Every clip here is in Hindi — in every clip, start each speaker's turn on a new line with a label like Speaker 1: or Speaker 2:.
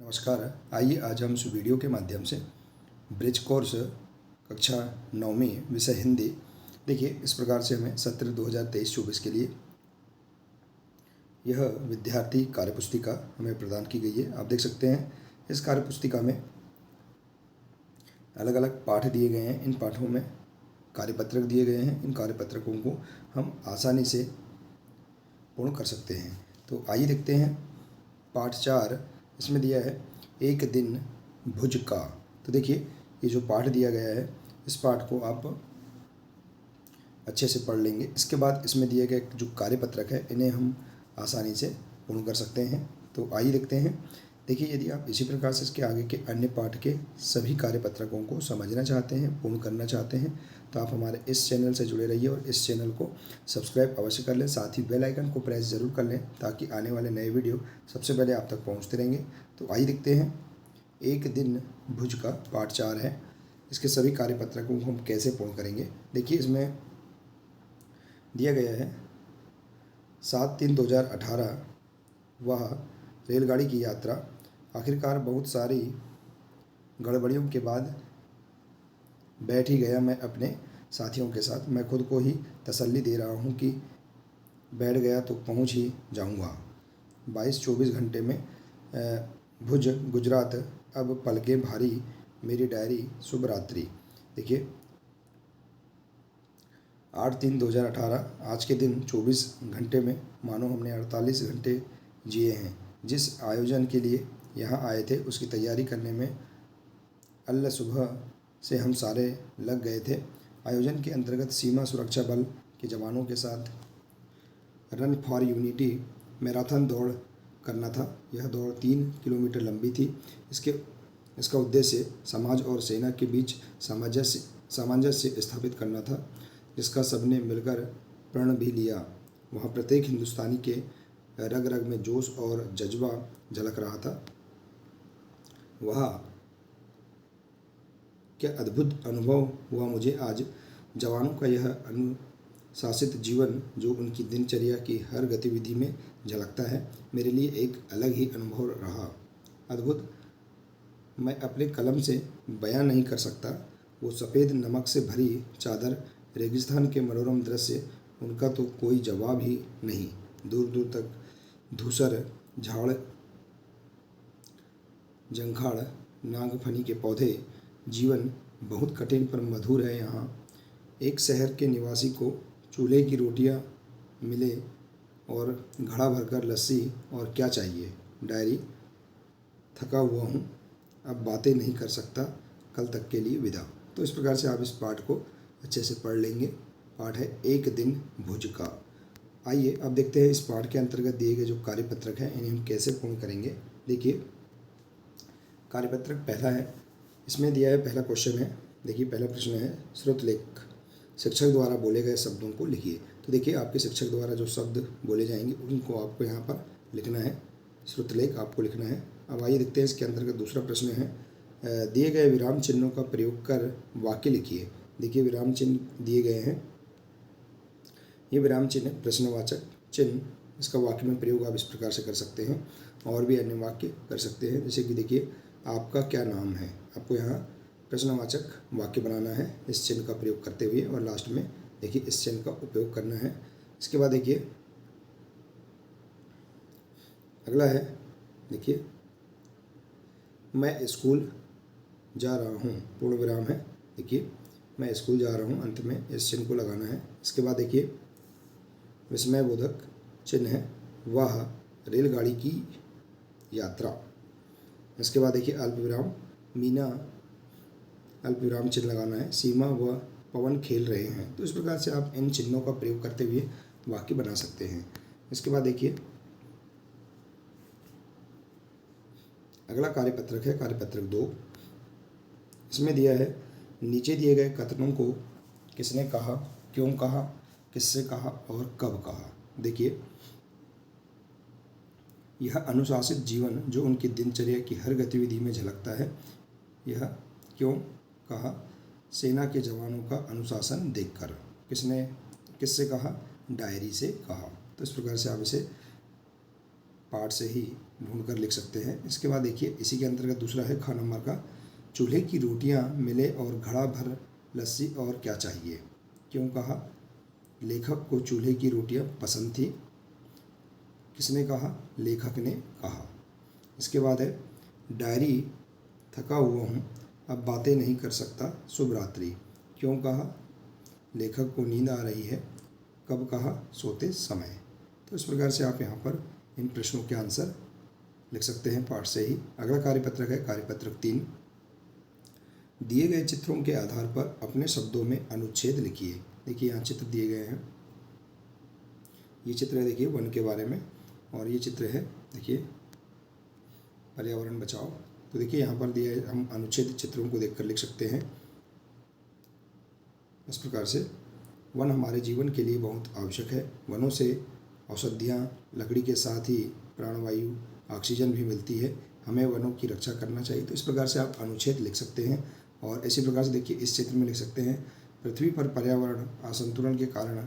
Speaker 1: नमस्कार। आइए आज हम इस वीडियो के माध्यम से ब्रिज कोर्स कक्षा 9वीं विषय हिंदी। देखिए, इस प्रकार से हमें सत्र 2023-24 के लिए यह विद्यार्थी कार्यपुस्तिका हमें प्रदान की गई है। आप देख सकते हैं इस कार्यपुस्तिका में अलग अलग पाठ दिए गए हैं। इन पाठों में कार्यपत्रक दिए गए हैं। इन कार्यपत्रकों को हम आसानी से पूर्ण कर सकते हैं। तो आइए देखते हैं। पाठ 4 इसमें दिया है एक दिन भुज का। तो देखिए, ये जो पाठ दिया गया है इस पाठ को आप अच्छे से पढ़ लेंगे। इसके बाद इसमें दिए गए जो कार्यपत्रक है इन्हें हम आसानी से पूर्ण कर सकते हैं। तो आइए देखते हैं। देखिए, यदि आप इसी प्रकार से इसके आगे के अन्य पाठ के सभी कार्यपत्रकों को समझना चाहते हैं, पूर्ण करना चाहते हैं, तो आप हमारे इस चैनल से जुड़े रहिए और इस चैनल को सब्सक्राइब अवश्य कर लें। साथ ही बेल आइकन को प्रेस ज़रूर कर लें ताकि आने वाले नए वीडियो सबसे पहले आप तक पहुंचते रहेंगे। तो आइए देखते हैं। एक दिन भुज का पाठ 4 है। इसके सभी कार्यपत्रकों को हम कैसे पूर्ण करेंगे। देखिए, इसमें दिया गया है 7/3/2018 वह रेलगाड़ी की यात्रा। आखिरकार बहुत सारी गड़बड़ियों के बाद बैठ ही गया मैं अपने साथियों के साथ। मैं खुद को ही तसल्ली दे रहा हूँ कि बैठ गया तो पहुँच ही जाऊँगा। 22-24 घंटे में भुज गुजरात, अब पलकें भारी, मेरी डायरी, शुभ रात्रि। देखिए, 8/3/2018 आज के दिन 24 घंटे में मानो हमने 48 घंटे जिए हैं। जिस आयोजन के लिए यहाँ आए थे उसकी तैयारी करने में अल्ल सुबह से हम सारे लग गए थे। आयोजन के अंतर्गत सीमा सुरक्षा बल के जवानों के साथ रन फॉर यूनिटी मैराथन दौड़ करना था। यह दौड़ 3 किलोमीटर लंबी थी। इसका उद्देश्य समाज और सेना के बीच सामंजस्य स्थापित करना था, जिसका सबने मिलकर प्रण भी लिया। वहाँ प्रत्येक हिंदुस्तानी के रग रग में जोश और जज्बा झलक रहा था। वह क्या अद्भुत अनुभव हुआ मुझे आज। जवानों का यह अनुशासित जीवन जो उनकी दिनचर्या की हर गतिविधि में झलकता है, मेरे लिए एक अलग ही अनुभव रहा। अद्भुत, मैं अपने कलम से बयां नहीं कर सकता। वो सफ़ेद नमक से भरी चादर, रेगिस्तान के मनोरम दृश्य, उनका तो कोई जवाब ही नहीं। दूर दूर तक धूसर झाड़, जंखाड़, नागफनी के पौधे। जीवन बहुत कठिन पर मधुर है यहाँ। एक शहर के निवासी को चूल्हे की रोटियाँ मिले और घड़ा भरकर लस्सी, और क्या चाहिए। डायरी, थका हुआ हूँ, अब बातें नहीं कर सकता, कल तक के लिए विदा। तो इस प्रकार से आप इस पाठ को अच्छे से पढ़ लेंगे। पाठ है एक दिन भुज का। आइए अब देखते हैं इस पाठ के अंतर्गत दिए गए जो कार्यपत्रक हैं इन्हें हम कैसे पूर्ण करेंगे। देखिए, कार्यपत्रक पहला है। इसमें दिया है, पहला क्वेश्चन है। देखिए, पहला प्रश्न है श्रुतलेख। शिक्षक द्वारा बोले गए शब्दों को लिखिए। तो देखिए, आपके शिक्षक द्वारा जो शब्द बोले जाएंगे उनको आपको यहाँ पर लिखना है। श्रुतलेख आपको लिखना है। अब आइए देखते हैं इसके अंतर्गत दूसरा प्रश्न है, दिए गए विराम चिन्हों का प्रयोग कर वाक्य लिखिए। देखिए, विराम चिन्ह दिए गए हैं। ये विराम चिन्ह है प्रश्नवाचक चिन्ह। इसका वाक्य में प्रयोग आप इस प्रकार से कर सकते हैं और भी अन्य वाक्य कर सकते हैं। जैसे कि देखिए, आपका क्या नाम है। आपको यहाँ प्रश्नवाचक वाक्य बनाना है इस चिन्ह का प्रयोग करते हुए, और लास्ट में देखिए इस चिन्ह का उपयोग करना है। इसके बाद देखिए अगला है, देखिए मैं स्कूल जा रहा हूँ, पूर्ण विराम है। देखिए, मैं स्कूल जा रहा हूँ, अंत में इस चिन्ह को लगाना है। इसके बाद देखिए विस्मय बोधक चिन्ह है, वह रेलगाड़ी की यात्रा। इसके बाद देखिए अल्प विराम, मीना, अल्प विराम चिन्ह लगाना है। सीमा व पवन खेल रहे हैं। तो इस प्रकार से आप इन चिन्हों का प्रयोग करते हुए वाक्य बना सकते हैं। इसके बाद देखिए अगला कार्यपत्रक है कार्यपत्रक 2। इसमें दिया है नीचे दिए गए कथनों को किसने कहा, क्यों कहा, किससे कहा और कब कहा। देखिए, यह अनुशासित जीवन जो उनकी दिनचर्या की हर गतिविधि में झलकता है। यह क्यों कहा, सेना के जवानों का अनुशासन देखकर। किसने, किससे कहा, डायरी से कहा। तो इस प्रकार से आप इसे पाठ से ही ढूंढ कर लिख सकते हैं। इसके बाद देखिए इसी के अंतर्गत दूसरा है ख नंबर का, चूल्हे की रोटियां मिले और घड़ा भर लस्सी और क्या चाहिए। क्यों कहा? लेखक को चूल्हे की रोटियां पसंद थी। किसने कहा? लेखक ने कहा। इसके बाद है डायरी, थका हुआ हूँ, अब बातें नहीं कर सकता, शुभ रात्रि। क्यों कहा? लेखक को नींद आ रही है। कब कहा? सोते समय। तो इस प्रकार से आप यहाँ पर इन प्रश्नों के आंसर लिख सकते हैं पाठ से ही। अगला कार्यपत्रक है कार्यपत्रक 3। दिए गए चित्रों के आधार पर अपने शब्दों में अनुच्छेद लिखिए। देखिए यहाँ चित्र दिए गए हैं। ये चित्र है देखिए वन के बारे में, और ये चित्र है देखिए पर्यावरण बचाओ। तो देखिए यहाँ पर दिया है, हम अनुच्छेद चित्रों को देखकर लिख सकते हैं इस प्रकार से। वन हमारे जीवन के लिए बहुत आवश्यक है। वनों से औषधियाँ, लकड़ी के साथ ही प्राणवायु, ऑक्सीजन भी मिलती है। हमें वनों की रक्षा करना चाहिए। तो इस प्रकार से आप अनुच्छेद लिख सकते हैं। और इसी प्रकार से देखिए इस चित्र में लिख सकते हैं, पृथ्वी पर पर्यावरण असंतुलन के कारण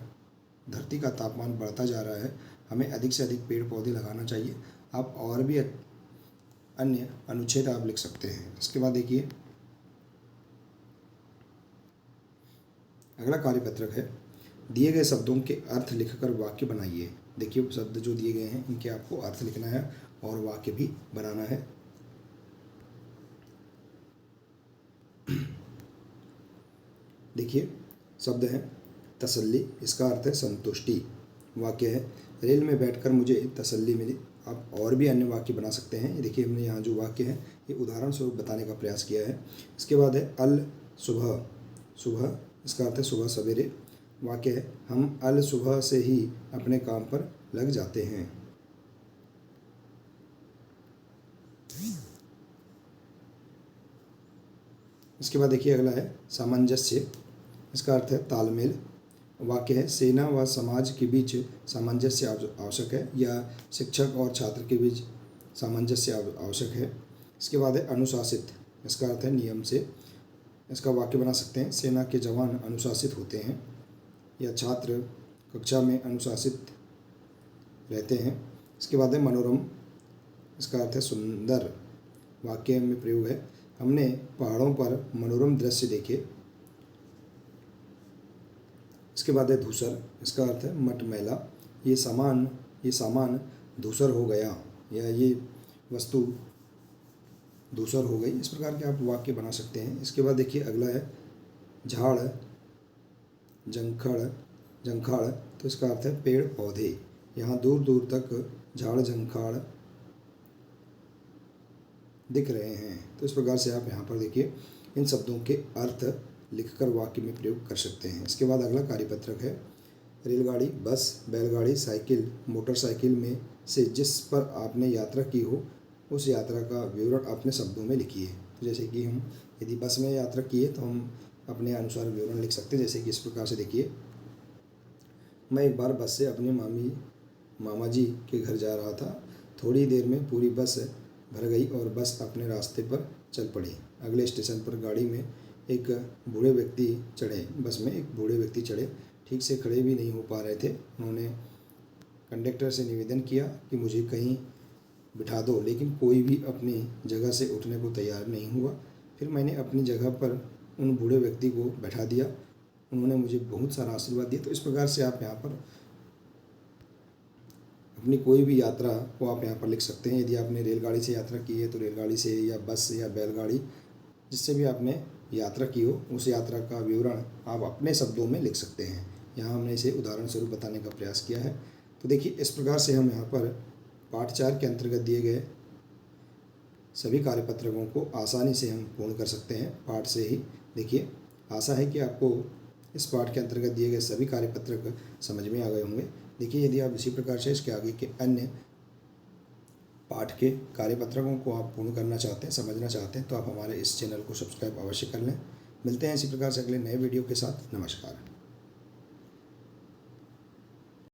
Speaker 1: धरती का तापमान बढ़ता जा रहा है, हमें अधिक से अधिक पेड़ पौधे लगाना चाहिए। आप और भी अन्य अनुच्छेद आप लिख सकते हैं। इसके बाद देखिए अगला कार्यपत्रक है, दिए गए शब्दों के अर्थ लिखकर वाक्य बनाइए। देखिए शब्द जो दिए गए हैं इनके आपको अर्थ लिखना है और वाक्य भी बनाना है। देखिए शब्द है तसल्ली, इसका अर्थ है संतुष्टि। वाक्य है रेल में बैठकर मुझे तसल्ली मिली। आप और भी अन्य वाक्य बना सकते हैं। देखिए हमने यहाँ जो वाक्य है ये उदाहरण स्वरूप बताने का प्रयास किया है। इसके बाद है अल सुबह, सुबह इसका अर्थ है सुबह सवेरे। वाक्य है हम अल सुबह से ही अपने काम पर लग जाते हैं। इसके बाद देखिए अगला है सामंजस्य, इसका अर्थ है तालमेल। वाक्य है सेना व समाज के बीच सामंजस्य आवश्यक है, या शिक्षक और छात्र के बीच सामंजस्य आवश्यक है। इसके बाद है अनुशासित, इसका अर्थ है नियम से। इसका वाक्य बना सकते हैं सेना के जवान अनुशासित होते हैं, या छात्र कक्षा में अनुशासित रहते हैं। इसके बाद है मनोरम, इसका अर्थ है सुंदर। वाक्य में प्रयोग है हमने पहाड़ों पर मनोरम दृश्य देखे। इसके बाद है धूसर, इसका अर्थ है मटमैला। ये सामान धूसर हो गया, या ये वस्तु धूसर हो गई। इस प्रकार के आप वाक्य बना सकते हैं। इसके बाद देखिए अगला है झाड़ जंखाड़, तो इसका अर्थ है पेड़ पौधे। यहाँ दूर दूर तक झाड़ जंखाड़ दिख रहे हैं। तो इस प्रकार से आप यहाँ पर देखिए इन शब्दों के अर्थ लिखकर वाक्य में प्रयोग कर सकते हैं। इसके बाद अगला कार्यपत्रक है रेलगाड़ी, बस, बैलगाड़ी, साइकिल, मोटरसाइकिल में से जिस पर आपने यात्रा की हो उस यात्रा का विवरण अपने शब्दों में लिखिए। तो जैसे कि हम यदि बस में यात्रा किए तो हम अपने अनुसार विवरण लिख सकते हैं। जैसे कि इस प्रकार से देखिए मैं एक बार बस से अपने मामा जी के घर जा रहा था। थोड़ी देर में पूरी बस भर गई और बस अपने रास्ते पर चल पड़ी। अगले स्टेशन पर गाड़ी में एक बूढ़े व्यक्ति चढ़े, बस में एक बूढ़े व्यक्ति चढ़े, ठीक से खड़े भी नहीं हो पा रहे थे। उन्होंने कंडक्टर से निवेदन किया कि मुझे कहीं बिठा दो, लेकिन कोई भी अपनी जगह से उठने को तैयार नहीं हुआ। फिर मैंने अपनी जगह पर उन बूढ़े व्यक्ति को बैठा दिया। उन्होंने मुझे बहुत सारा आशीर्वाद दिया। तो इस प्रकार से आप यहाँ पर अपनी कोई भी यात्रा को आप यहाँ पर लिख सकते हैं। यदि आपने रेलगाड़ी से यात्रा की है तो रेलगाड़ी से, या बस से, या बैलगाड़ी, जिससे भी आपने यात्रा की हो उस यात्रा का विवरण आप अपने शब्दों में लिख सकते हैं। यहाँ हमने इसे उदाहरण स्वरूप बताने का प्रयास किया है। तो देखिए इस प्रकार से हम यहाँ पर पाठ 4 के अंतर्गत दिए गए सभी कार्यपत्रकों को आसानी से हम पूर्ण कर सकते हैं पाठ से ही। देखिए आशा है कि आपको इस पाठ के अंतर्गत दिए गए सभी कार्यपत्रक समझ में आ गए होंगे। देखिए यदि आप इसी प्रकार से इसके आगे के अन्य पाठ के कार्यपत्रकों को आप पूर्ण करना चाहते हैं, समझना चाहते हैं, तो आप हमारे इस चैनल को सब्सक्राइब अवश्य कर लें। मिलते हैं इसी प्रकार से अगले नए वीडियो के साथ। नमस्कार।